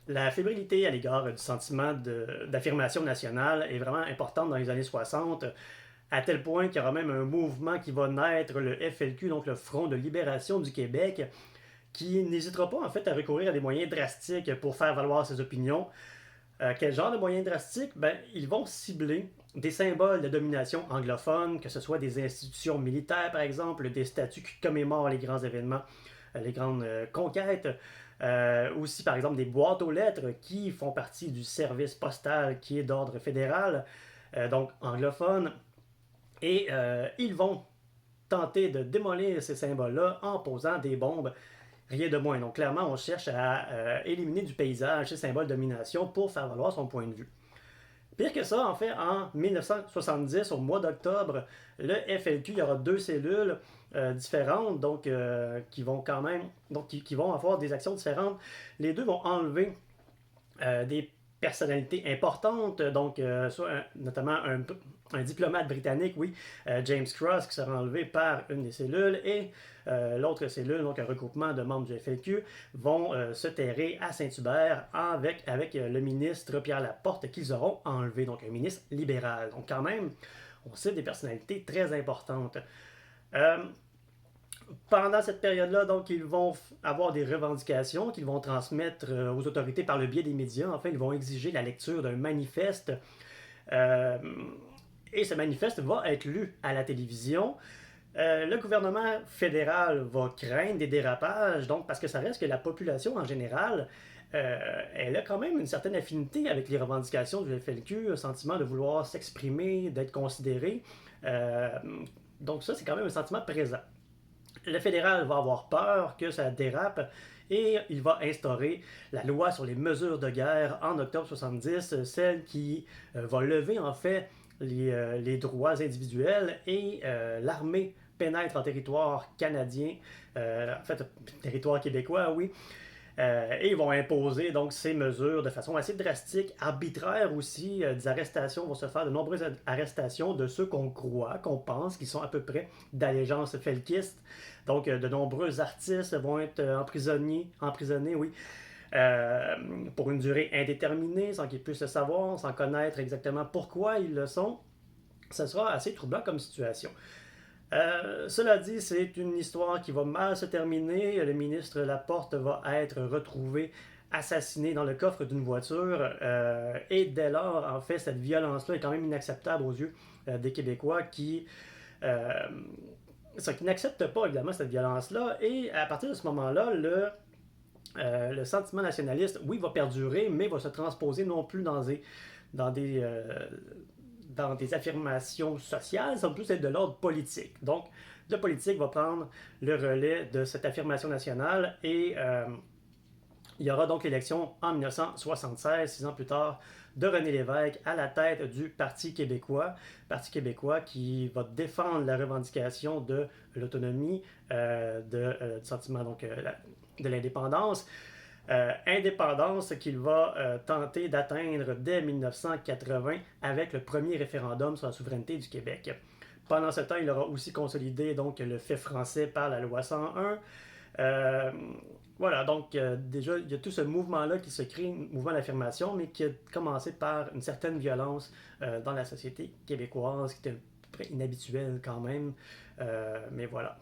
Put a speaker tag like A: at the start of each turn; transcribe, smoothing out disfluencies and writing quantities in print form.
A: La fébrilité à l'égard du sentiment d'affirmation nationale est vraiment importante dans les années 60, à tel point qu'il y aura même un mouvement qui va naître, le FLQ, donc le Front de libération du Québec, qui n'hésitera pas en fait à recourir à des moyens drastiques pour faire valoir ses opinions. Quel genre de moyens drastiques? Ben, ils vont cibler des symboles de domination anglophone, que ce soit des institutions militaires par exemple, des statues qui commémorent les grands événements, les grandes conquêtes, aussi par exemple des boîtes aux lettres qui font partie du service postal qui est d'ordre fédéral, donc anglophone, et ils vont tenter de démolir ces symboles-là en posant des bombes. Rien de moins. Donc clairement, on cherche à éliminer du paysage ces symboles de domination pour faire valoir son point de vue. Pire que ça, en fait, en 1970, au mois d'octobre, le FLQ, il y aura deux cellules différentes, donc qui vont quand même, donc qui vont avoir des actions différentes. Les deux vont enlever des personnalités importantes, donc notamment un diplomate britannique, oui, James Cross, qui sera enlevé par une des cellules, et l'autre cellule, donc un regroupement de membres du FLQ, vont se terrer à Saint-Hubert avec le ministre Pierre Laporte qu'ils auront enlevé, donc un ministre libéral. Donc quand même, on sait des personnalités très importantes. Euh, Pendant cette période-là, donc, ils vont avoir des revendications qu'ils vont transmettre aux autorités par le biais des médias. Enfin, ils vont exiger la lecture d'un manifeste. Euh, et ce manifeste va être lu à la télévision. Le gouvernement fédéral va craindre des dérapages, donc parce que ça reste que la population en général, elle a quand même une certaine affinité avec les revendications du FLQ, un sentiment de vouloir s'exprimer, d'être considéré. Euh, donc ça, c'est quand même un sentiment présent. Le fédéral va avoir peur que ça dérape et il va instaurer la loi sur les mesures de guerre en octobre 70, celle qui va lever en fait les droits individuels et l'armée pénètre en territoire canadien, en fait territoire québécois, oui, et ils vont imposer donc ces mesures de façon assez drastique, arbitraire aussi. Des arrestations vont se faire, de nombreuses arrestations de ceux qu'on croit, qu'on pense, qui sont à peu près d'allégeance felkiste. Donc de nombreux artistes vont être emprisonnés, oui, euh, pour une durée indéterminée, sans qu'ils puissent le savoir, sans connaître exactement pourquoi ils le sont. Ce sera assez troublant comme situation. Cela dit, c'est une histoire qui va mal se terminer. Le ministre Laporte va être retrouvé assassiné dans le coffre d'une voiture. Et dès lors, en fait, cette violence-là est quand même inacceptable aux yeux des Québécois euh, qui n'acceptent pas évidemment cette violence-là. Et à partir de ce moment-là, le sentiment nationaliste, oui, va perdurer, mais va se transposer non plus dans des, dans des affirmations sociales, ça va plus être de l'ordre politique. Donc, le politique va prendre le relais de cette affirmation nationale et il y aura donc l'élection en 1976, 6 ans plus tard, de René Lévesque à la tête du Parti québécois qui va défendre la revendication de l'autonomie, du sentiment donc, de l'indépendance. Indépendance qu'il va tenter d'atteindre dès 1980 avec le premier référendum sur la souveraineté du Québec. Pendant ce temps, il aura aussi consolidé donc, le fait français par la loi 101. Euh, voilà, donc déjà, il y a tout ce mouvement-là qui se crée, un mouvement d'affirmation, mais qui a commencé par une certaine violence dans la société québécoise, qui était inhabituelle quand même. Mais voilà.